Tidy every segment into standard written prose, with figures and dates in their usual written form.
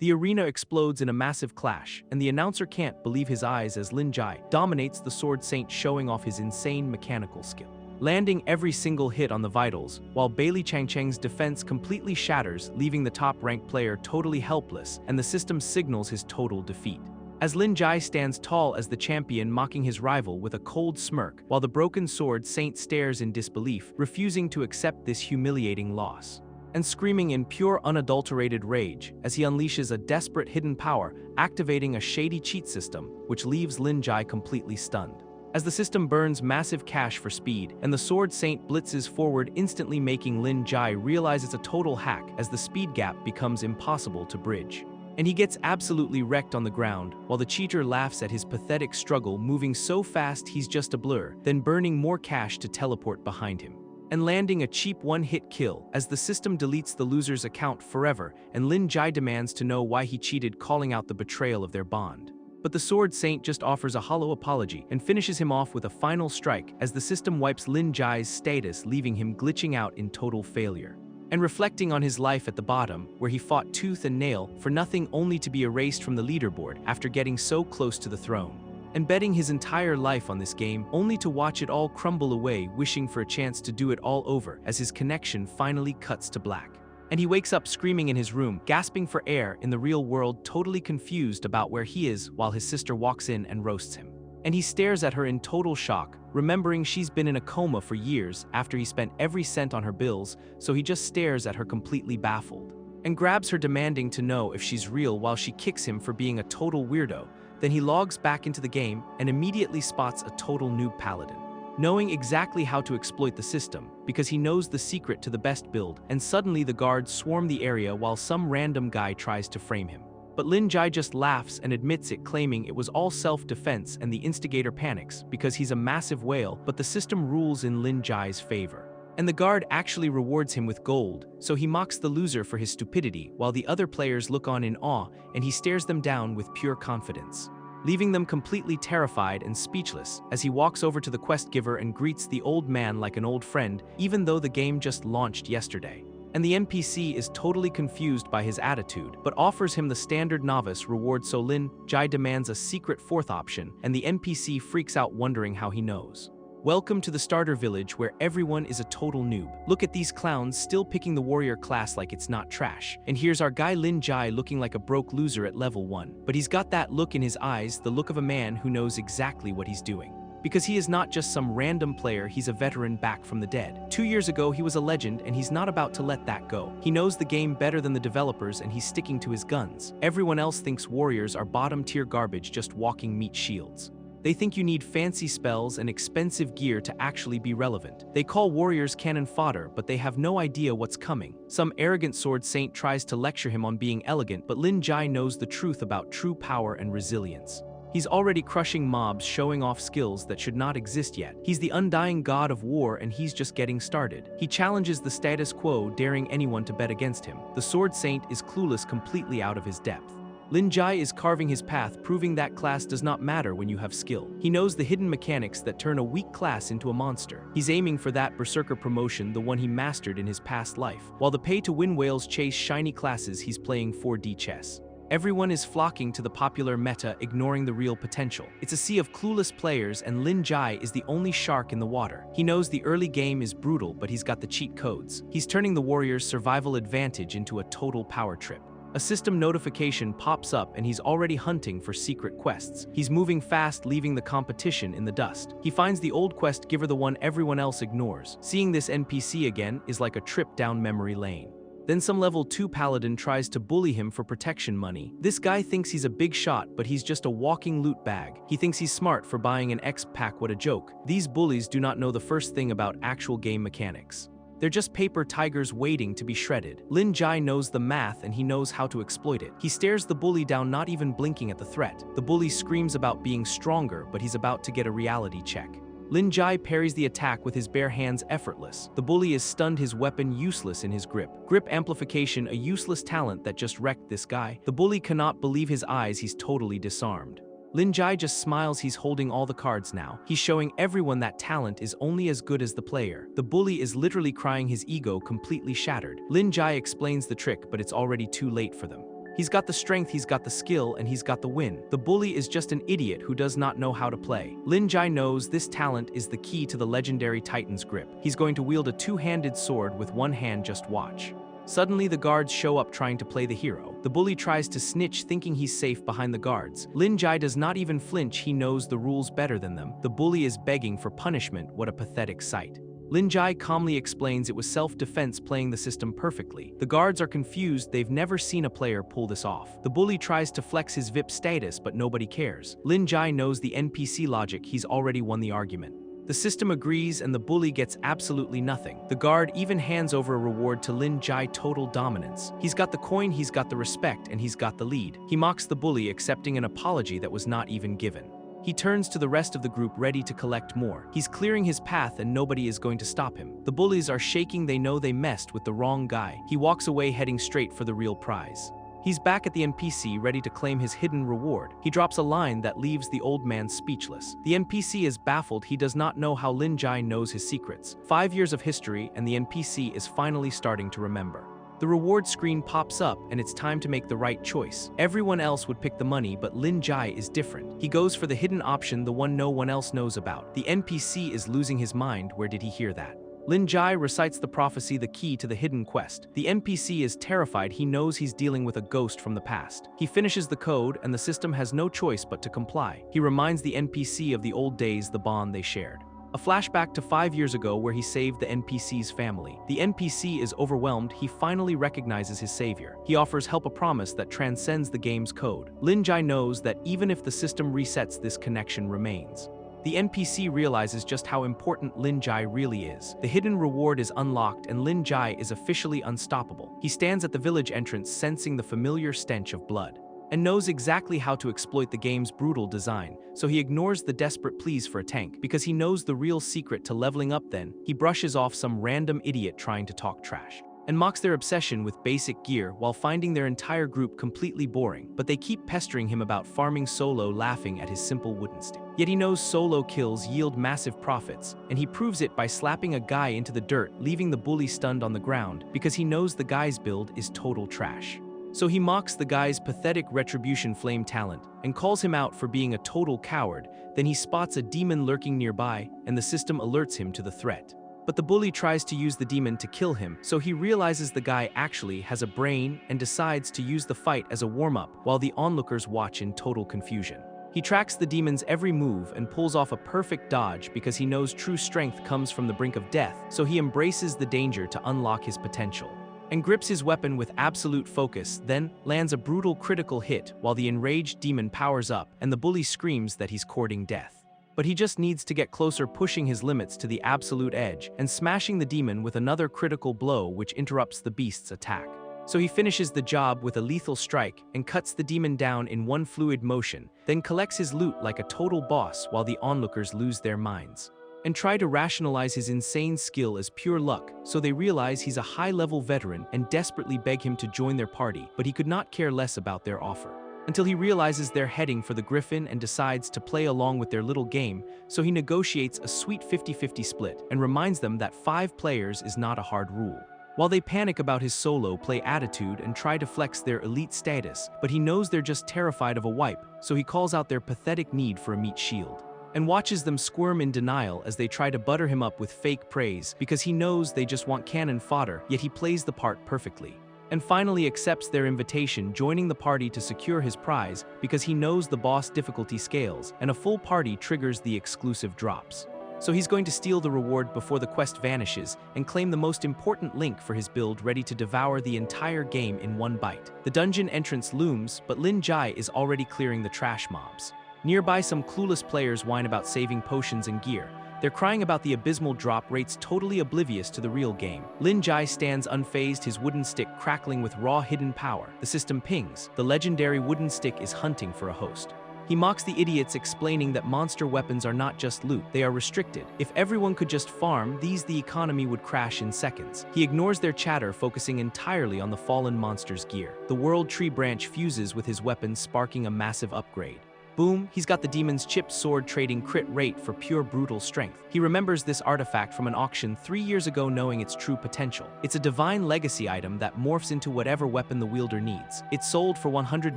The arena explodes in a massive clash, and the announcer can't believe his eyes as Lin Jai dominates the Sword Saint, showing off his insane mechanical skill, landing every single hit on the vitals, while Bailey Changcheng's defense completely shatters, leaving the top-ranked player totally helpless, and the system signals his total defeat. As Lin Jai stands tall as the champion, mocking his rival with a cold smirk, while the broken Sword Saint stares in disbelief, refusing to accept this humiliating loss, and screaming in pure unadulterated rage as he unleashes a desperate hidden power, activating a shady cheat system, which leaves Lin Jai completely stunned. As the system burns massive cash for speed, and the Sword Saint blitzes forward, instantly making Lin Jai realize it's a total hack as the speed gap becomes impossible to bridge. And he gets absolutely wrecked on the ground, while the cheater laughs at his pathetic struggle, moving so fast he's just a blur, then burning more cash to teleport behind him, and landing a cheap one-hit kill as the system deletes the loser's account forever, and Lin Jai demands to know why he cheated, calling out the betrayal of their bond. But the Sword Saint just offers a hollow apology and finishes him off with a final strike as the system wipes Lin Jai's status, leaving him glitching out in total failure, and reflecting on his life at the bottom, where he fought tooth and nail for nothing, only to be erased from the leaderboard after getting so close to the throne, and betting his entire life on this game, only to watch it all crumble away, wishing for a chance to do it all over as his connection finally cuts to black. And he wakes up screaming in his room, gasping for air in the real world, totally confused about where he is, while his sister walks in and roasts him. And he stares at her in total shock, remembering she's been in a coma for years after he spent every cent on her bills, so he just stares at her completely baffled, and grabs her, demanding to know if she's real, while she kicks him for being a total weirdo. Then he logs back into the game and immediately spots a total noob paladin, knowing exactly how to exploit the system because he knows the secret to the best build, and suddenly the guards swarm the area while some random guy tries to frame him. But Lin Jai just laughs and admits it, claiming it was all self-defense, and the instigator panics because he's a massive whale, but the system rules in Lin Jai's favor. And the guard actually rewards him with gold, so he mocks the loser for his stupidity, while the other players look on in awe, and he stares them down with pure confidence, leaving them completely terrified and speechless as he walks over to the quest giver and greets the old man like an old friend, even though the game just launched yesterday. And the NPC is totally confused by his attitude, but offers him the standard novice reward, so Lin Jai demands a secret fourth option, and the NPC freaks out, wondering how he knows. Welcome to the starter village, where everyone is a total noob. Look at these clowns still picking the warrior class like it's not trash. And here's our guy Lin Jai looking like a broke loser at level 1. But he's got that look in his eyes, the look of a man who knows exactly what he's doing. Because he is not just some random player, he's a veteran back from the dead. 2 years ago he was a legend, and he's not about to let that go. He knows the game better than the developers, and he's sticking to his guns. Everyone else thinks warriors are bottom-tier garbage, just walking meat shields. They think you need fancy spells and expensive gear to actually be relevant. They call warriors cannon fodder, but they have no idea what's coming. Some arrogant Sword Saint tries to lecture him on being elegant, but Lin Jai knows the truth about true power and resilience. He's already crushing mobs, showing off skills that should not exist yet. He's the undying god of war, and he's just getting started. He challenges the status quo, daring anyone to bet against him. The Sword Saint is clueless, completely out of his depth. Lin Jai is carving his path, proving that class does not matter when you have skill. He knows the hidden mechanics that turn a weak class into a monster. He's aiming for that berserker promotion, the one he mastered in his past life. While the pay-to-win whales chase shiny classes, he's playing 4D chess. Everyone is flocking to the popular meta, ignoring the real potential. It's a sea of clueless players, and Lin Jai is the only shark in the water. He knows the early game is brutal, but he's got the cheat codes. He's turning the warrior's survival advantage into a total power trip. A system notification pops up, and he's already hunting for secret quests. He's moving fast, leaving the competition in the dust. He finds the old quest giver, the one everyone else ignores. Seeing this NPC again is like a trip down memory lane. Then some level 2 paladin tries to bully him for protection money. This guy thinks he's a big shot, but he's just a walking loot bag. He thinks he's smart for buying an X pack. What a joke. These bullies do not know the first thing about actual game mechanics. They're just paper tigers waiting to be shredded. Lin Jai knows the math, and he knows how to exploit it. He stares the bully down, not even blinking at the threat. The bully screams about being stronger, but he's about to get a reality check. Lin Jai parries the attack with his bare hands, effortless. The bully is stunned, his weapon useless in his grip. Grip amplification, a useless talent that just wrecked this guy. The bully cannot believe his eyes, he's totally disarmed. Lin Jai just smiles, he's holding all the cards now. He's showing everyone that talent is only as good as the player. The bully is literally crying, his ego completely shattered. Lin Jai explains the trick, but it's already too late for them. He's got the strength, he's got the skill, and he's got the win. The bully is just an idiot who does not know how to play. Lin Jai knows this talent is the key to the legendary Titan's grip. He's going to wield a two-handed sword with one hand, just watch. Suddenly, the guards show up trying to play the hero. The bully tries to snitch, thinking he's safe behind the guards. Lin Jai does not even flinch, he knows the rules better than them. The bully is begging for punishment, what a pathetic sight. Lin Jai calmly explains it was self-defense, playing the system perfectly. The guards are confused, they've never seen a player pull this off. The bully tries to flex his VIP status, but nobody cares. Lin Jai knows the NPC logic, he's already won the argument. The system agrees and the bully gets absolutely nothing. The guard even hands over a reward to Lin Jai, total dominance. He's got the coin, he's got the respect, and he's got the lead. He mocks the bully, accepting an apology that was not even given. He turns to the rest of the group, ready to collect more. He's clearing his path and nobody is going to stop him. The bullies are shaking, they know they messed with the wrong guy. He walks away, heading straight for the real prize. He's back at the NPC, ready to claim his hidden reward. He drops a line that leaves the old man speechless. The NPC is baffled, he does not know how Lin Jai knows his secrets. 5 years of history and the NPC is finally starting to remember. The reward screen pops up and it's time to make the right choice. Everyone else would pick the money, but Lin Jai is different. He goes for the hidden option, the one no one else knows about. The NPC is losing his mind, where did he hear that? Lin Jai recites the prophecy, the key to the hidden quest. The NPC is terrified, he knows he's dealing with a ghost from the past. He finishes the code and the system has no choice but to comply. He reminds the NPC of the old days, the bond they shared. A flashback to 5 years ago where he saved the NPC's family. The NPC is overwhelmed, he finally recognizes his savior. He offers help, a promise that transcends the game's code. Lin Jai knows that even if the system resets, this connection remains. The NPC realizes just how important Lin Jai really is. The hidden reward is unlocked and Lin Jai is officially unstoppable. He stands at the village entrance, sensing the familiar stench of blood, and knows exactly how to exploit the game's brutal design, so he ignores the desperate pleas for a tank because he knows the real secret to leveling up. Then, he brushes off some random idiot trying to talk trash, and mocks their obsession with basic gear while finding their entire group completely boring, but they keep pestering him about farming solo, laughing at his simple wooden stick. Yet he knows solo kills yield massive profits, and he proves it by slapping a guy into the dirt, leaving the bully stunned on the ground because he knows the guy's build is total trash. So he mocks the guy's pathetic retribution flame talent and calls him out for being a total coward. Then he spots a demon lurking nearby and the system alerts him to the threat. But the bully tries to use the demon to kill him, so he realizes the guy actually has a brain and decides to use the fight as a warm-up while the onlookers watch in total confusion. He tracks the demon's every move and pulls off a perfect dodge because he knows true strength comes from the brink of death, so he embraces the danger to unlock his potential and grips his weapon with absolute focus, then lands a brutal critical hit while the enraged demon powers up and the bully screams that he's courting death. But he just needs to get closer, pushing his limits to the absolute edge and smashing the demon with another critical blow which interrupts the beast's attack. So he finishes the job with a lethal strike and cuts the demon down in one fluid motion, then collects his loot like a total boss while the onlookers lose their minds and try to rationalize his insane skill as pure luck, so they realize he's a high-level veteran and desperately beg him to join their party, but he could not care less about their offer. Until he realizes they're heading for the griffin and decides to play along with their little game, so he negotiates a sweet 50-50 split and reminds them that 5 players is not a hard rule. While they panic about his solo play attitude and try to flex their elite status, but he knows they're just terrified of a wipe, so he calls out their pathetic need for a meat shield and watches them squirm in denial as they try to butter him up with fake praise because he knows they just want cannon fodder, yet he plays the part perfectly. And finally accepts their invitation, joining the party to secure his prize because he knows the boss difficulty scales and a full party triggers the exclusive drops. So he's going to steal the reward before the quest vanishes and claim the most important link for his build, ready to devour the entire game in one bite. The dungeon entrance looms, but Lin Jai is already clearing the trash mobs. Nearby, some clueless players whine about saving potions and gear. They're crying about the abysmal drop rates, totally oblivious to the real game. Lin Jai stands unfazed, his wooden stick crackling with raw hidden power. The system pings. The legendary wooden stick is hunting for a host. He mocks the idiots, explaining that monster weapons are not just loot, they are restricted. If everyone could just farm these, the economy would crash in seconds. He ignores their chatter, focusing entirely on the fallen monster's gear. The world tree branch fuses with his weapon, sparking a massive upgrade. Boom, he's got the demon's chipped sword trading crit rate for pure brutal strength. He remembers this artifact from an auction 3 years ago, knowing its true potential. It's a divine legacy item that morphs into whatever weapon the wielder needs. It sold for 100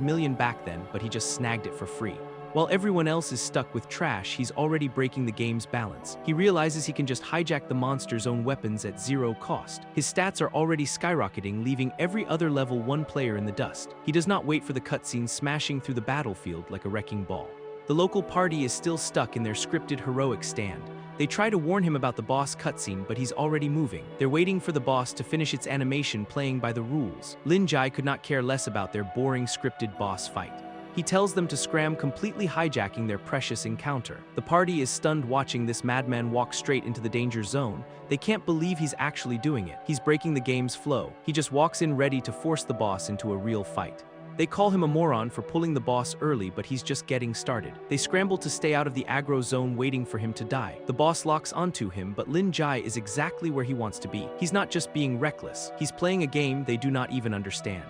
million back then, but he just snagged it for free. While everyone else is stuck with trash, he's already breaking the game's balance. He realizes he can just hijack the monster's own weapons at zero cost. His stats are already skyrocketing, leaving every other level 1 player in the dust. He does not wait for the cutscene, smashing through the battlefield like a wrecking ball. The local party is still stuck in their scripted heroic stand. They try to warn him about the boss cutscene, but he's already moving. They're waiting for the boss to finish its animation, playing by the rules. Lin Jai could not care less about their boring scripted boss fight. He tells them to scram, completely hijacking their precious encounter. The party is stunned watching this madman walk straight into the danger zone. They can't believe he's actually doing it. He's breaking the game's flow. He just walks in ready to force the boss into a real fight. They call him a moron for pulling the boss early, but he's just getting started. They scramble to stay out of the aggro zone, waiting for him to die. The boss locks onto him, but Lin Jai is exactly where he wants to be. He's not just being reckless. He's playing a game they do not even understand.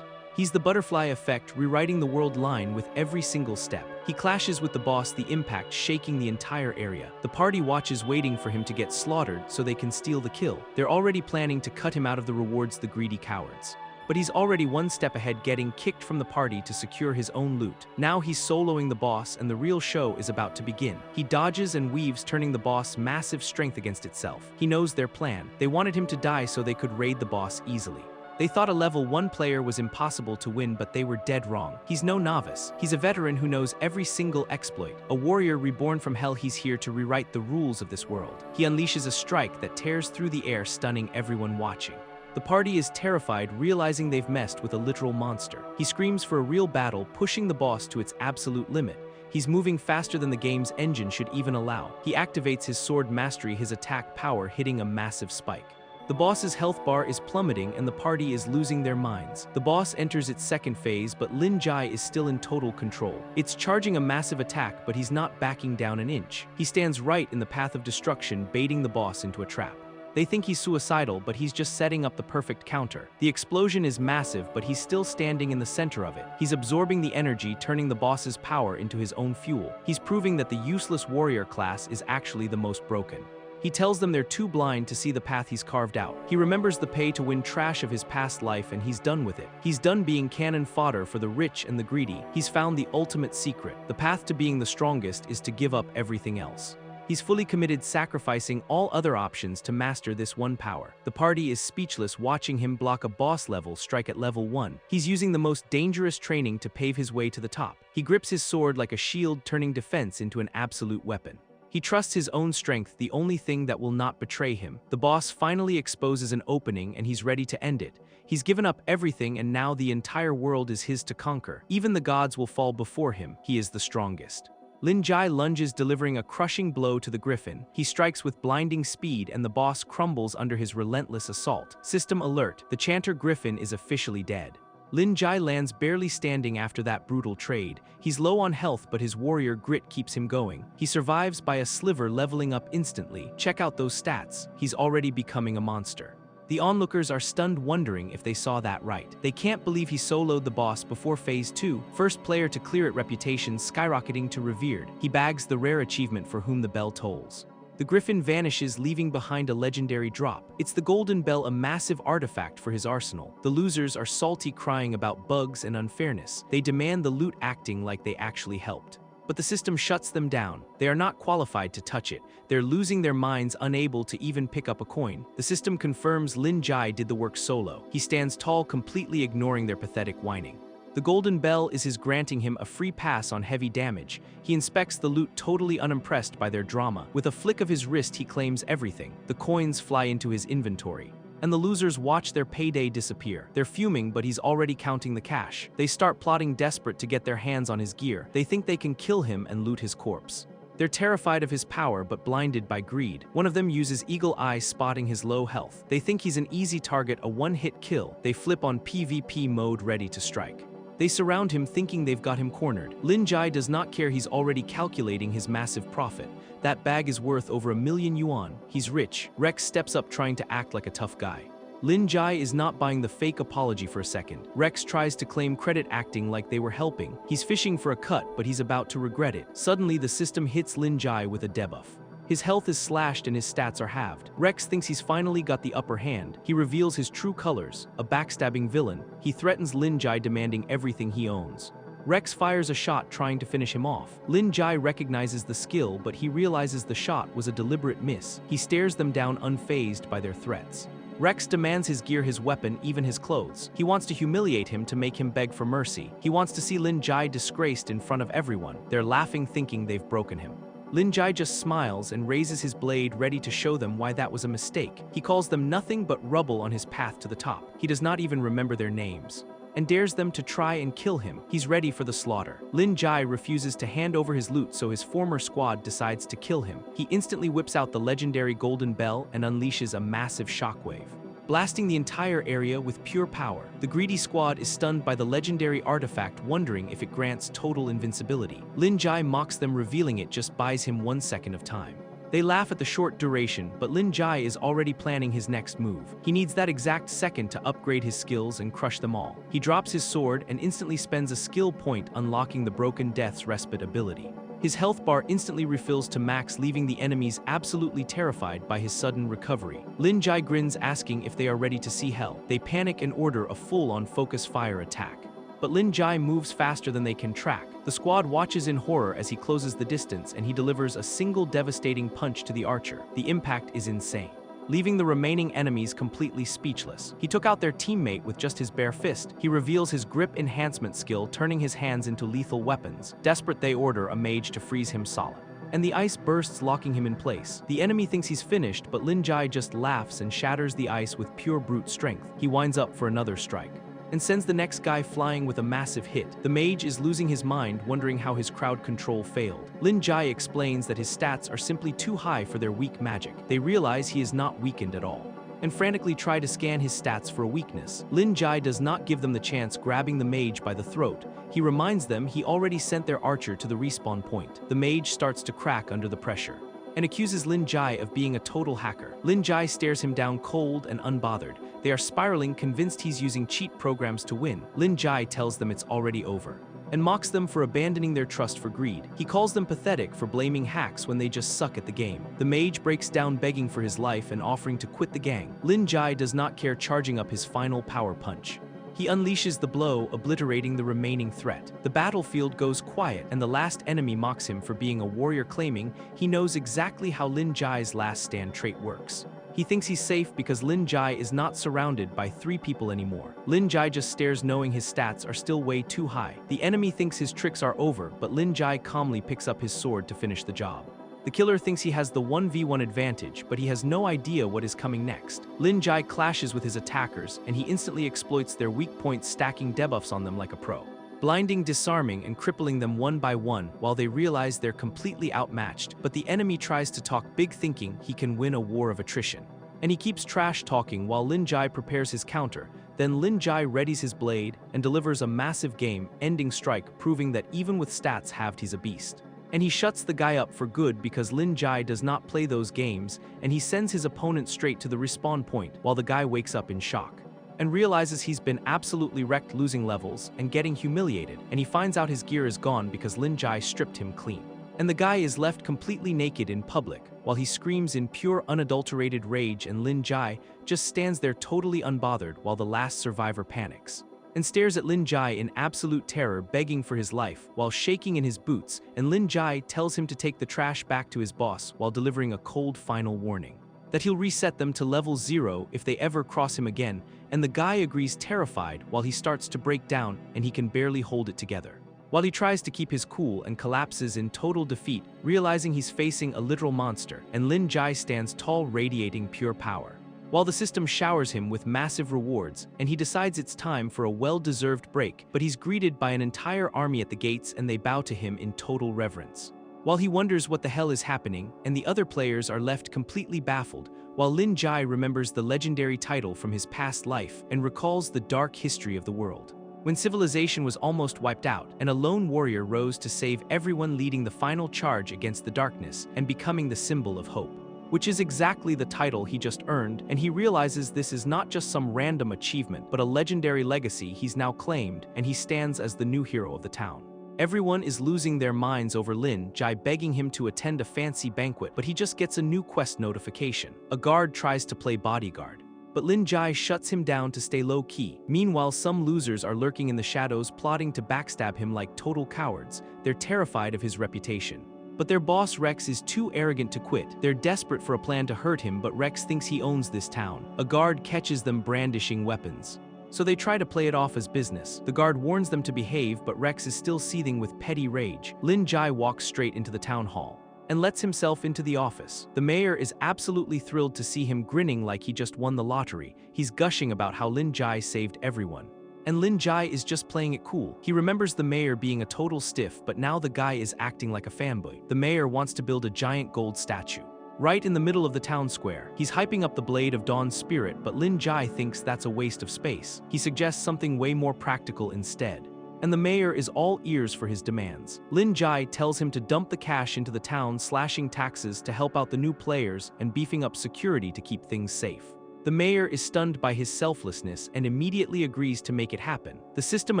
He's the butterfly effect, rewriting the world line with every single step. He clashes with the boss, the impact shaking the entire area. The party watches, waiting for him to get slaughtered so they can steal the kill. They're already planning to cut him out of the rewards, the greedy cowards. But he's already one step ahead, getting kicked from the party to secure his own loot. Now he's soloing the boss, and the real show is about to begin. He dodges and weaves, turning the boss' massive strength against itself. He knows their plan. They wanted him to die so they could raid the boss easily. They thought a level 1 player was impossible to win, but they were dead wrong. He's no novice. He's a veteran who knows every single exploit. A warrior reborn from hell, he's here to rewrite the rules of this world. He unleashes a strike that tears through the air, stunning everyone watching. The party is terrified, realizing they've messed with a literal monster. He screams for a real battle, pushing the boss to its absolute limit. He's moving faster than the game's engine should even allow. He activates his sword mastery, his attack power hitting a massive spike. The boss's health bar is plummeting and the party is losing their minds. The boss enters its second phase, but Lin Jai is still in total control. It's charging a massive attack, but he's not backing down an inch. He stands right in the path of destruction, baiting the boss into a trap. They think he's suicidal, but he's just setting up the perfect counter. The explosion is massive, but he's still standing in the center of it. He's absorbing the energy, turning the boss's power into his own fuel. He's proving that the useless warrior class is actually the most broken. He tells them they're too blind to see the path he's carved out. He remembers the pay-to-win trash of his past life, and he's done with it. He's done being cannon fodder for the rich and the greedy. He's found the ultimate secret. The path to being the strongest is to give up everything else. He's fully committed, sacrificing all other options to master this one power. The party is speechless, watching him block a boss-level strike at level 1. He's using the most dangerous training to pave his way to the top. He grips his sword like a shield, turning defense into an absolute weapon. He trusts his own strength, the only thing that will not betray him. The boss finally exposes an opening, and he's ready to end it. He's given up everything, and now the entire world is his to conquer. Even the gods will fall before him. He is the strongest. Lin Jai lunges, delivering a crushing blow to the griffin. He strikes with blinding speed, and the boss crumbles under his relentless assault. System alert: the chanter griffin is officially dead. Lin Jai lands barely standing after that brutal trade. He's low on health, but his warrior grit keeps him going. He survives by a sliver, leveling up instantly. Check out those stats. He's already becoming a monster. The onlookers are stunned, wondering if they saw that right. They can't believe he soloed the boss before Phase 2. First player to clear it, reputation skyrocketing to revered. He bags the rare achievement for whom the bell tolls. The griffin vanishes, leaving behind a legendary drop. It's the golden bell, a massive artifact for his arsenal. The losers are salty, crying about bugs and unfairness. They demand the loot, acting like they actually helped. But the system shuts them down. They are not qualified to touch it. They're losing their minds, unable to even pick up a coin. The system confirms Lin Jai did the work solo. He stands tall, completely ignoring their pathetic whining. The golden bell is his, granting him a free pass on heavy damage. He inspects the loot, totally unimpressed by their drama. With a flick of his wrist, he claims everything. The coins fly into his inventory. And the losers watch their payday disappear. They're fuming, but he's already counting the cash. They start plotting, desperate to get their hands on his gear. They think they can kill him and loot his corpse. They're terrified of his power, but blinded by greed. One of them uses eagle eye, spotting his low health. They think he's an easy target, a one-hit kill. They flip on PvP mode, ready to strike. They surround him, thinking they've got him cornered. Lin Jai does not care. He's already calculating his massive profit. That bag is worth over 1 million yuan. He's rich. Rex steps up, trying to act like a tough guy. Lin Jai is not buying the fake apology for a second. Rex tries to claim credit, acting like they were helping. He's fishing for a cut, but he's about to regret it. Suddenly, the system hits Lin Jai with a debuff. His health is slashed and his stats are halved. Rex thinks he's finally got the upper hand. He reveals his true colors, a backstabbing villain. He threatens Lin Jai, demanding everything he owns. Rex fires a shot trying to finish him off. Lin Jai recognizes the skill, but he realizes the shot was a deliberate miss. He stares them down, unfazed by their threats. Rex demands his gear, his weapon, even his clothes. He wants to humiliate him to make him beg for mercy. He wants to see Lin Jai disgraced in front of everyone. They're laughing, thinking they've broken him. Lin Jai just smiles and raises his blade, ready to show them why that was a mistake. He calls them nothing but rubble on his path to the top. He does not even remember their names, and dares them to try and kill him. He's ready for the slaughter. Lin Jai refuses to hand over his loot, so his former squad decides to kill him. He instantly whips out the legendary golden bell and unleashes a massive shockwave, blasting the entire area with pure power. The greedy squad is stunned by the legendary artifact, wondering if it grants total invincibility. Lin Jai mocks them, revealing it just buys him 1 second of time. They laugh at the short duration, but Lin Jai is already planning his next move. He needs that exact second to upgrade his skills and crush them all. He drops his sword and instantly spends a skill point, unlocking the Broken Death's Respite ability. His health bar instantly refills to max, leaving the enemies absolutely terrified by his sudden recovery. Lin Jai grins, asking if they are ready to see hell. They panic and order a full-on focus fire attack. But Lin Jai moves faster than they can track. The squad watches in horror as he closes the distance, and he delivers a single devastating punch to the archer. The impact is insane, leaving the remaining enemies completely speechless. He took out their teammate with just his bare fist. He reveals his grip enhancement skill, turning his hands into lethal weapons. Desperate, they order a mage to freeze him solid, and the ice bursts, locking him in place. The enemy thinks he's finished, but Lin Jai just laughs and shatters the ice with pure brute strength. He winds up for another strike and sends the next guy flying with a massive hit. The mage is losing his mind, wondering how his crowd control failed. Lin Jai explains that his stats are simply too high for their weak magic. They realize he is not weakened at all, and frantically try to scan his stats for a weakness. Lin Jai does not give them the chance, grabbing the mage by the throat. He reminds them he already sent their archer to the respawn point. The mage starts to crack under the pressure and accuses Lin Jai of being a total hacker. Lin Jai stares him down, cold and unbothered. They are spiraling, convinced he's using cheat programs to win. Lin Jai tells them it's already over and mocks them for abandoning their trust for greed. He calls them pathetic for blaming hacks when they just suck at the game. The mage breaks down, begging for his life and offering to quit the gang. Lin Jai does not care, charging up his final power punch. He unleashes the blow, obliterating the remaining threat. The battlefield goes quiet, and the last enemy mocks him for being a warrior, claiming he knows exactly how Lin Jai's last stand trait works. He thinks he's safe because Lin Jai is not surrounded by 3 people anymore. Lin Jai just stares, knowing his stats are still way too high. The enemy thinks his tricks are over, but Lin Jai calmly picks up his sword to finish the job. The killer thinks he has the 1v1 advantage, but he has no idea what is coming next. Lin Jai clashes with his attackers, and he instantly exploits their weak points, stacking debuffs on them like a pro, blinding, disarming, and crippling them one by one while they realize they're completely outmatched. But the enemy tries to talk big, thinking he can win a war of attrition, and he keeps trash talking while Lin Jai prepares his counter. Then Lin Jai readies his blade and delivers a massive game-ending strike, proving that even with stats halved, he's a beast. And he shuts the guy up for good because Lin Jai does not play those games, and he sends his opponent straight to the respawn point while the guy wakes up in shock and realizes he's been absolutely wrecked, losing levels and getting humiliated. And he finds out his gear is gone because Lin Jai stripped him clean. And the guy is left completely naked in public while he screams in pure unadulterated rage, and Lin Jai just stands there totally unbothered while the last survivor panics and stares at Lin Jai in absolute terror, begging for his life while shaking in his boots. And Lin Jai tells him to take the trash back to his boss while delivering a cold final warning that he'll reset them to level 0 if they ever cross him again. And the guy agrees, terrified, while he starts to break down and he can barely hold it together, while he tries to keep his cool and collapses in total defeat, realizing he's facing a literal monster. And Lin Jai stands tall, radiating pure power, while the system showers him with massive rewards, and he decides it's time for a well-deserved break. But he's greeted by an entire army at the gates, and they bow to him in total reverence, while he wonders what the hell is happening, and the other players are left completely baffled, while Lin Jai remembers the legendary title from his past life and recalls the dark history of the world, when civilization was almost wiped out, and a lone warrior rose to save everyone, leading the final charge against the darkness and becoming the symbol of hope. which is exactly the title he just earned, and he realizes this is not just some random achievement, but a legendary legacy he's now claimed, and he stands as the new hero of the town. Everyone is losing their minds over Lin Jai begging him to attend a fancy banquet, but he just gets a new quest notification. A guard tries to play bodyguard, but Lin Jai shuts him down to stay low-key. Meanwhile, some losers are lurking in the shadows, plotting to backstab him like total cowards. They're terrified of his reputation. But their boss Rex is too arrogant to quit. They're desperate for a plan to hurt him, but Rex thinks he owns this town. A guard catches them brandishing weapons, so they try to play it off as business. The guard warns them to behave, but Rex is still seething with petty rage. Lin Jai walks straight into the town hall and lets himself into the office. The mayor is absolutely thrilled to see him, grinning like he just won the lottery. He's gushing about how Lin Jai saved everyone. And Lin Jai is just playing it cool. He remembers the mayor being a total stiff, but now the guy is acting like a fanboy. The mayor wants to build a giant gold statue right in the middle of the town square. He's hyping up the Blade of Dawn's spirit, but Lin Jai thinks that's a waste of space. He suggests something way more practical instead, and the mayor is all ears for his demands. Lin Jai tells him to dump the cash into the town, slashing taxes to help out the new players and beefing up security to keep things safe. The mayor is stunned by his selflessness and immediately agrees to make it happen. The system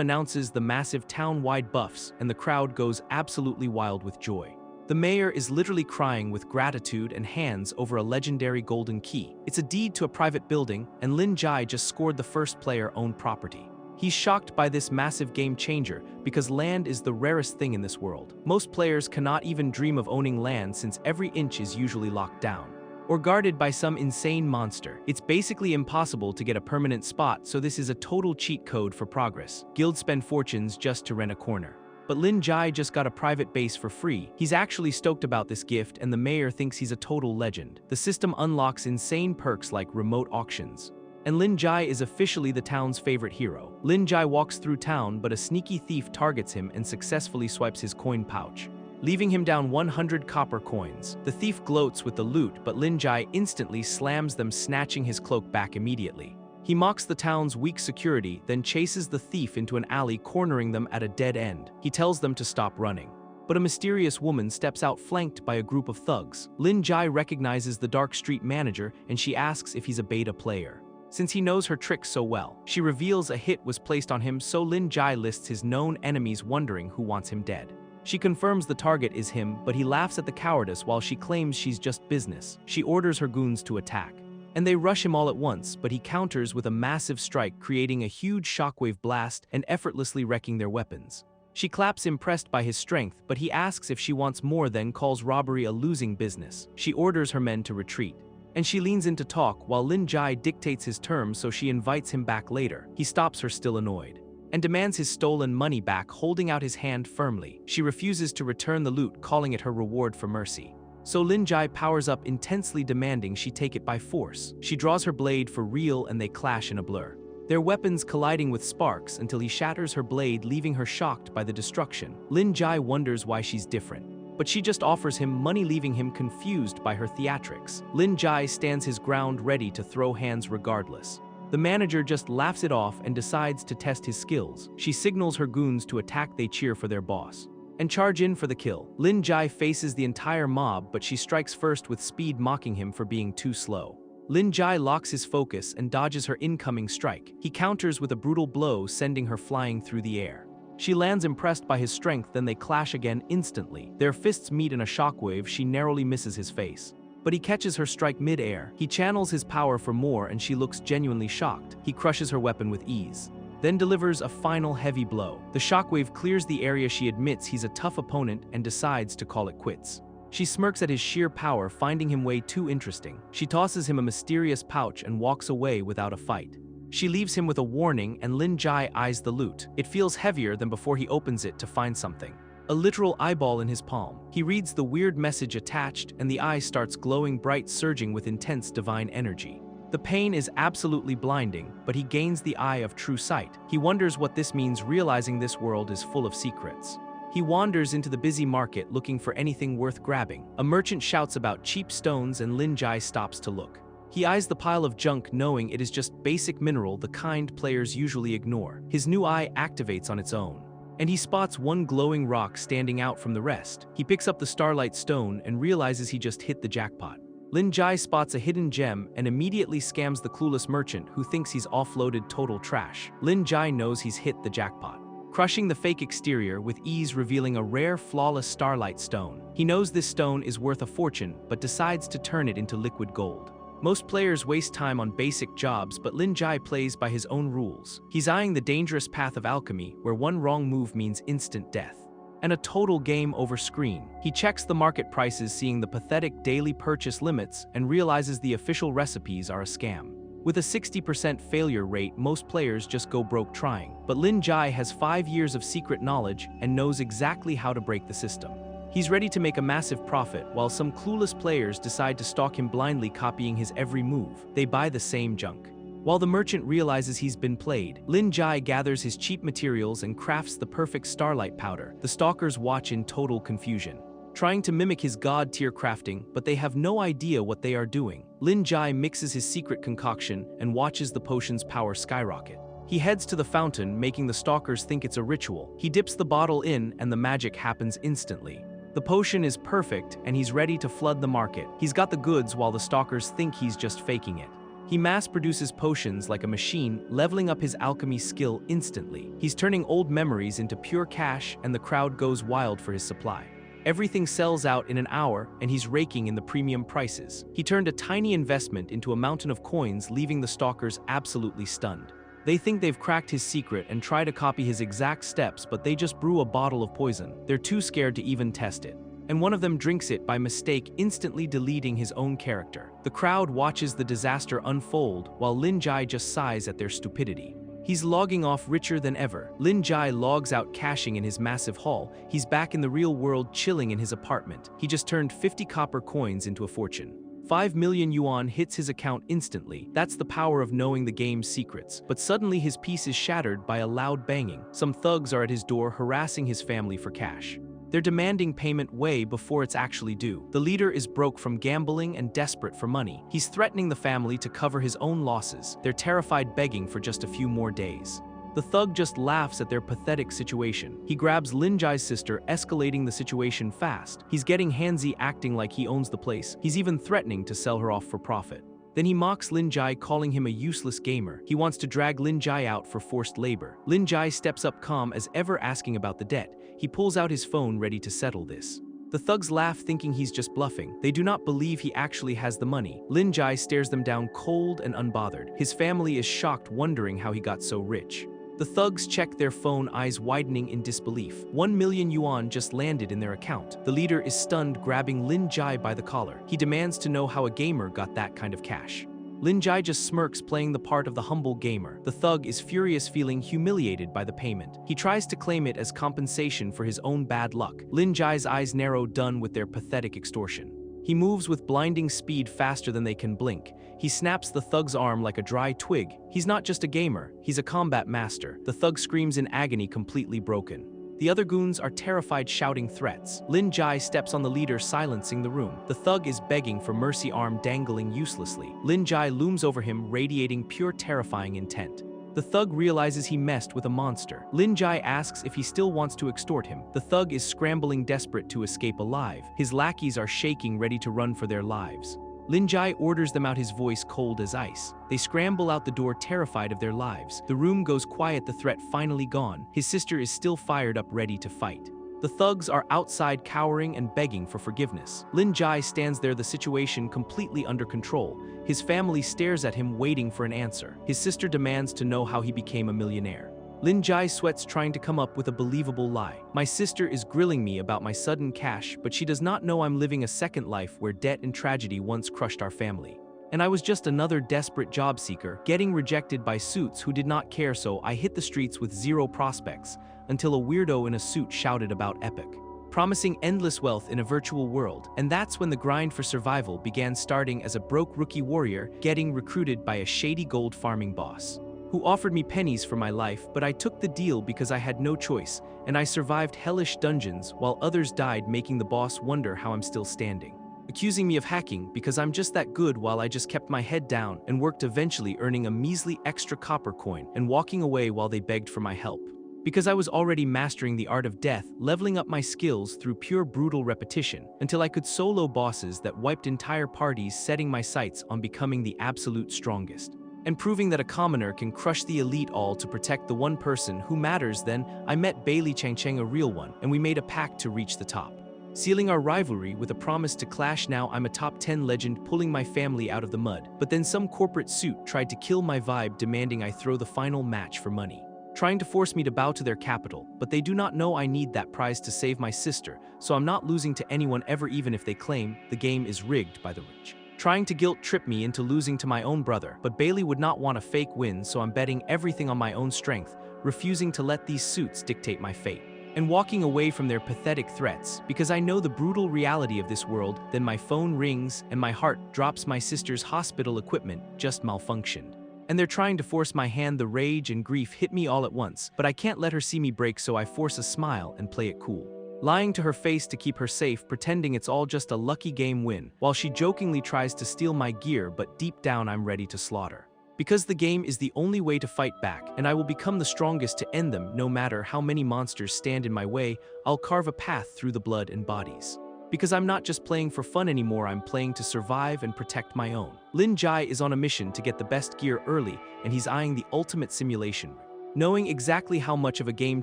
announces the massive town-wide buffs, and the crowd goes absolutely wild with joy. The mayor is literally crying with gratitude and hands over a legendary golden key. It's a deed to a private building, and Lin Jai just scored the first player-owned property. He's shocked by this massive game changer because land is the rarest thing in this world. Most players cannot even dream of owning land since every inch is usually locked down or guarded by some insane monster. It's basically impossible to get a permanent spot, so this is a total cheat code for progress. Guilds spend fortunes just to rent a corner. But Lin Jai just got a private base for free. He's actually stoked about this gift, and the mayor thinks he's a total legend. The system unlocks insane perks like remote auctions, and Lin Jai is officially the town's favorite hero. Lin Jai walks through town, but a sneaky thief targets him and successfully swipes his coin pouch, leaving him down 100 copper coins. The thief gloats with the loot, but Lin Jai instantly slams them, snatching his cloak back immediately. He mocks the town's weak security, then chases the thief into an alley, cornering them at a dead end. He tells them to stop running, but a mysterious woman steps out, flanked by a group of thugs. Lin Jai recognizes the dark street manager, and she asks if he's a beta player, since he knows her tricks so well. She reveals a hit was placed on him, so Lin Jai lists his known enemies, wondering who wants him dead. She confirms the target is him, but he laughs at the cowardice while she claims she's just business. She orders her goons to attack, and they rush him all at once, but he counters with a massive strike, creating a huge shockwave blast and effortlessly wrecking their weapons. She claps, impressed by his strength, but he asks if she wants more, then calls robbery a losing business. She orders her men to retreat, and she leans in to talk while Lin Jai dictates his terms, so she invites him back later. He stops her, still annoyed, and demands his stolen money back, holding out his hand firmly. She refuses to return the loot, calling it her reward for mercy. So Lin Jai powers up, intensely demanding she take it by force. She draws her blade for real, and they clash in a blur, their weapons colliding with sparks until he shatters her blade, leaving her shocked by the destruction. Lin Jai wonders why she's different, but she just offers him money, leaving him confused by her theatrics. Lin Jai stands his ground, ready to throw hands regardless. The manager just laughs it off and decides to test his skills. She signals her goons to attack. They cheer for their boss and charge in for the kill. Lin Jai faces the entire mob, but she strikes first with speed, mocking him for being too slow. Lin Jai locks his focus and dodges her incoming strike. He counters with a brutal blow, sending her flying through the air. She lands, impressed by his strength, then they clash again instantly. Their fists meet in a shockwave. She narrowly misses his face, but he catches her strike mid-air. He channels his power for more, and she looks genuinely shocked. He crushes her weapon with ease, then delivers a final heavy blow. The shockwave clears the area. She admits he's a tough opponent and decides to call it quits. She smirks at his sheer power, finding him way too interesting. She tosses him a mysterious pouch and walks away without a fight. She leaves him with a warning, and Lin Jai eyes the loot. It feels heavier than before he opens it to find something, a literal eyeball in his palm. He reads the weird message attached, and the eye starts glowing bright, surging with intense divine energy. The pain is absolutely blinding, but he gains the eye of true sight. He wonders what this means, realizing this world is full of secrets. He wanders into the busy market, looking for anything worth grabbing. A merchant shouts about cheap stones, and Lin Jai stops to look. He eyes the pile of junk, knowing it is just basic mineral, the kind players usually ignore. His new eye activates on its own, and he spots one glowing rock standing out from the rest. He picks up the starlight stone and realizes he just hit the jackpot. Lin Jai spots a hidden gem and immediately scams the clueless merchant who thinks he's offloaded total trash. Lin Jai knows he's hit the jackpot, crushing the fake exterior with ease, revealing a rare, flawless starlight stone. He knows this stone is worth a fortune, but decides to turn it into liquid gold. Most players waste time on basic jobs, but Lin Jai plays by his own rules. He's eyeing the dangerous path of alchemy, where one wrong move means instant death and a total game over screen. He checks the market prices, seeing the pathetic daily purchase limits, and realizes the official recipes are a scam. With a 60% failure rate, most players just go broke trying. But Lin Jai has 5 years of secret knowledge and knows exactly how to break the system. He's ready to make a massive profit, while some clueless players decide to stalk him blindly, copying his every move. They buy the same junk. While the merchant realizes he's been played, Lin Jai gathers his cheap materials and crafts the perfect starlight powder. The stalkers watch in total confusion, trying to mimic his god-tier crafting, but they have no idea what they are doing. Lin Jai mixes his secret concoction and watches the potion's power skyrocket. He heads to the fountain, making the stalkers think it's a ritual. He dips the bottle in and the magic happens instantly. The potion is perfect and he's ready to flood the market. He's got the goods while the stalkers think he's just faking it. He mass-produces potions like a machine, leveling up his alchemy skill instantly. He's turning old memories into pure cash, and the crowd goes wild for his supply. Everything sells out in an hour, and he's raking in the premium prices. He turned a tiny investment into a mountain of coins, leaving the stalkers absolutely stunned. They think they've cracked his secret and try to copy his exact steps, but they just brew a bottle of poison. They're too scared to even test it. And one of them drinks it by mistake, instantly deleting his own character. The crowd watches the disaster unfold, while Lin Jai just sighs at their stupidity. He's logging off richer than ever. Lin Jai logs out, cashing in his massive haul. He's back in the real world, chilling in his apartment. He just turned 50 copper coins into a fortune. 5 million yuan hits his account instantly. That's the power of knowing the game's secrets. But suddenly his peace is shattered by a loud banging. Some thugs are at his door, harassing his family for cash. They're demanding payment way before it's actually due. The leader is broke from gambling and desperate for money. He's threatening the family to cover his own losses. They're terrified, begging for just a few more days. The thug just laughs at their pathetic situation. He grabs Lin Jai's sister, escalating the situation fast. He's getting handsy, acting like he owns the place. He's even threatening to sell her off for profit. Then he mocks Lin Jai, calling him a useless gamer. He wants to drag Lin Jai out for forced labor. Lin Jai steps up, calm as ever, asking about the debt. He pulls out his phone, ready to settle this. The thugs laugh, thinking he's just bluffing. They do not believe he actually has the money. Lin Jai stares them down, cold and unbothered. His family is shocked, wondering how he got so rich. The thugs check their phone, eyes widening in disbelief. 1 million yuan just landed in their account. The leader is stunned, grabbing Lin Jai by the collar. He demands to know how a gamer got that kind of cash. Lin Jai just smirks, playing the part of the humble gamer. The thug is furious, feeling humiliated by the payment. He tries to claim it as compensation for his own bad luck. Lin Jai's eyes narrow, done with their pathetic extortion. He moves with blinding speed, faster than they can blink. He snaps the thug's arm like a dry twig. He's not just a gamer, he's a combat master. The thug screams in agony, completely broken. The other goons are terrified, shouting threats. Lin Jai steps on the leader, silencing the room. The thug is begging for mercy, arm dangling uselessly. Lin Jai looms over him, radiating pure terrifying intent. The thug realizes he messed with a monster. Lin Jai asks if he still wants to extort him. The thug is scrambling, desperate to escape alive. His lackeys are shaking, ready to run for their lives. Lin Jai orders them out, his voice cold as ice. They scramble out the door, terrified of their lives. The room goes quiet, the threat finally gone. His sister is still fired up, ready to fight. The thugs are outside, cowering and begging for forgiveness. Lin Jai stands there, the situation completely under control. His family stares at him, waiting for an answer. His sister demands to know how he became a millionaire. Lin Jai sweats, trying to come up with a believable lie. My sister is grilling me about my sudden cash, but she does not know I'm living a second life where debt and tragedy once crushed our family. And I was just another desperate job seeker, getting rejected by suits who did not care, so I hit the streets with zero prospects, until a weirdo in a suit shouted about Epic, promising endless wealth in a virtual world. And that's when the grind for survival began, starting as a broke rookie warrior, getting recruited by a shady gold farming boss, who offered me pennies for my life, but I took the deal because I had no choice, and I survived hellish dungeons while others died, making the boss wonder how I'm still standing, accusing me of hacking because I'm just that good, while I just kept my head down and worked, eventually earning a measly extra copper coin and walking away while they begged for my help. because I was already mastering the art of death, leveling up my skills through pure brutal repetition, until I could solo bosses that wiped entire parties, setting my sights on becoming the absolute strongest. And proving that a commoner can crush the elite all to protect the one person who matters. Then I met Bailey Changcheng, a real one, and we made a pact to reach the top. Sealing our rivalry with a promise to clash. Now I'm a top 10 legend, pulling my family out of the mud. But then some corporate suit tried to kill my vibe, demanding I throw the final match for money. Trying to force me to bow to their capital, but they do not know I need that prize to save my sister, so I'm not losing to anyone ever, even if they claim the game is rigged by the rich. Trying to guilt trip me into losing to my own brother, but Bailey would not want a fake win, so I'm betting everything on my own strength, refusing to let these suits dictate my fate. And walking away from their pathetic threats, because I know the brutal reality of this world. Then my phone rings, and my heart drops. My sister's hospital equipment just malfunctioned. And they're trying to force my hand. The rage and grief hit me all at once, but I can't let her see me break, so I force a smile and play it cool. Lying to her face to keep her safe, pretending it's all just a lucky game win, while she jokingly tries to steal my gear, but deep down I'm ready to slaughter. Because the game is the only way to fight back, and I will become the strongest to end them. No matter how many monsters stand in my way, I'll carve a path through the blood and bodies. Because I'm not just playing for fun anymore, I'm playing to survive and protect my own. Lin Jai is on a mission to get the best gear early, and he's eyeing the ultimate simulation, knowing exactly how much of a game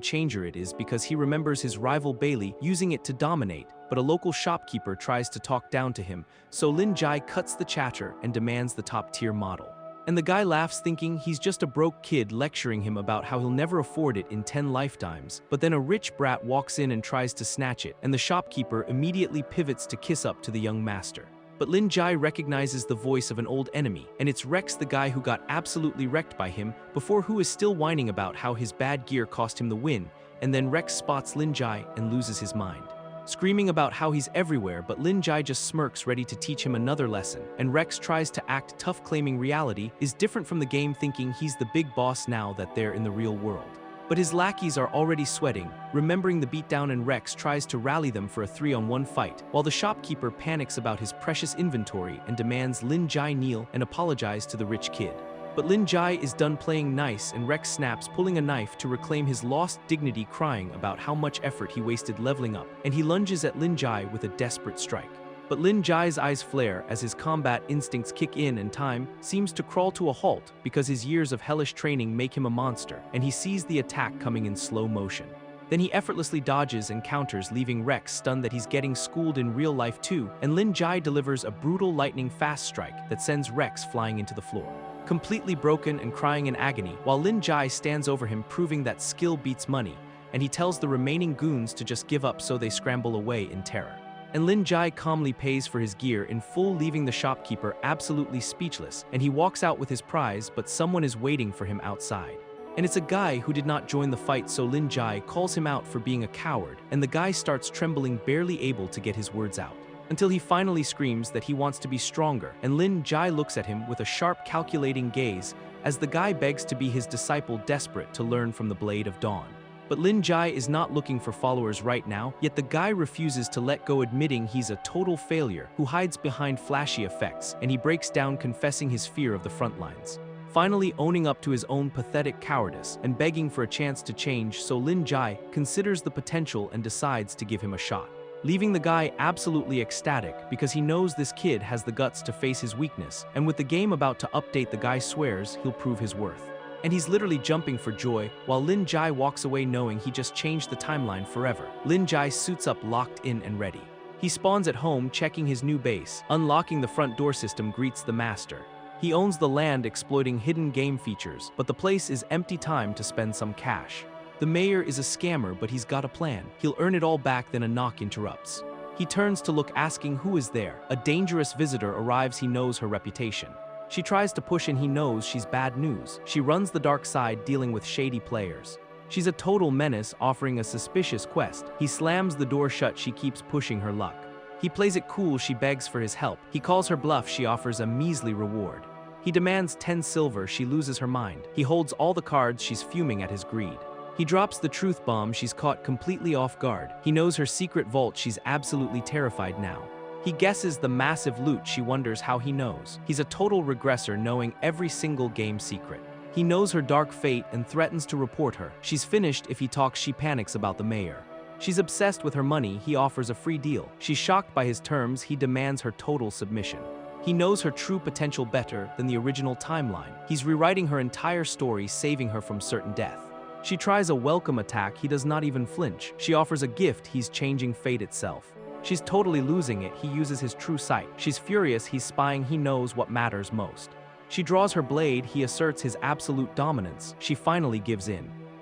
changer it is, because he remembers his rival Bailey using it to dominate. But a local shopkeeper tries to talk down to him, so Lin Jai cuts the chatter and demands the top-tier model. And the guy laughs, thinking he's just a broke kid lecturing him about how he'll never afford it in 10 lifetimes. But then a rich brat walks in and tries to snatch it, and the shopkeeper immediately pivots to kiss up to the young master. But Lin Jai recognizes the voice of an old enemy, and it's Rex, the guy who got absolutely wrecked by him before, who is still whining about how his bad gear cost him the win. And then Rex spots Lin Jai and loses his mind, screaming about how he's everywhere, but Lin Jai just smirks, ready to teach him another lesson. And Rex tries to act tough, claiming reality is different from the game, thinking he's the big boss now that they're in the real world. But his lackeys are already sweating, remembering the beatdown, and Rex tries to rally them for a 3-on-1 fight, while the shopkeeper panics about his precious inventory and demands Lin Jai kneel and apologize to the rich kid. But Lin Jai is done playing nice, and Rex snaps, pulling a knife to reclaim his lost dignity, crying about how much effort he wasted leveling up, and he lunges at Lin Jai with a desperate strike. But Lin Jai's eyes flare as his combat instincts kick in, and time seems to crawl to a halt, because his years of hellish training make him a monster, and he sees the attack coming in slow motion. Then he effortlessly dodges and counters, leaving Rex stunned that he's getting schooled in real life too, and Lin Jai delivers a brutal lightning fast strike that sends Rex flying into the floor, completely broken and crying in agony, while Lin Jai stands over him, proving that skill beats money, and he tells the remaining goons to just give up, so they scramble away in terror. And Lin Jai calmly pays for his gear in full, leaving the shopkeeper absolutely speechless, and he walks out with his prize, but someone is waiting for him outside. And it's a guy who did not join the fight, so Lin Jai calls him out for being a coward, and the guy starts trembling, barely able to get his words out, until he finally screams that he wants to be stronger, and Lin Jai looks at him with a sharp, calculating gaze as the guy begs to be his disciple, desperate to learn from the Blade of Dawn. But Lin Jai is not looking for followers right now, yet the guy refuses to let go, admitting he's a total failure who hides behind flashy effects, and he breaks down, confessing his fear of the front lines, finally owning up to his own pathetic cowardice and begging for a chance to change. So Lin Jai considers the potential and decides to give him a shot, leaving the guy absolutely ecstatic, because he knows this kid has the guts to face his weakness, and with the game about to update, the guy swears he'll prove his worth. And he's literally jumping for joy, while Lin Jai walks away knowing he just changed the timeline forever. Lin Jai suits up, locked in and ready. He spawns at home, checking his new base, unlocking the front door system, greets the master. He owns the land, exploiting hidden game features, but the place is empty, time to spend some cash. The mayor is a scammer, but he's got a plan. He'll earn it all back. Then a knock interrupts. He turns to look, asking who is there. A dangerous visitor arrives. He knows her reputation. She tries to push, and he knows she's bad news. She runs the dark side, dealing with shady players. She's a total menace, offering a suspicious quest. He slams the door shut. She keeps pushing her luck. He plays it cool. She begs for his help. He calls her bluff. She offers a measly reward. He demands 10 silver. She loses her mind. He holds all the cards. She's fuming at his greed. He drops the truth bomb. She's caught completely off guard. He knows her secret vault. She's absolutely terrified now. He guesses the massive loot. She wonders how he knows. He's a total regressor, knowing every single game secret. He knows her dark fate and threatens to report her. She's finished if he talks. She panics about the mayor. She's obsessed with her money. He offers a free deal. She's shocked by his terms. He demands her total submission. He knows her true potential better than the original timeline. He's rewriting her entire story, saving her from certain death. She tries a welcome attack. He does not even flinch. She offers a gift. He's changing fate itself. She's totally losing it. He uses his true sight. She's furious. He's spying. He knows what matters most. She draws her blade. He asserts his absolute dominance. She finally gives in.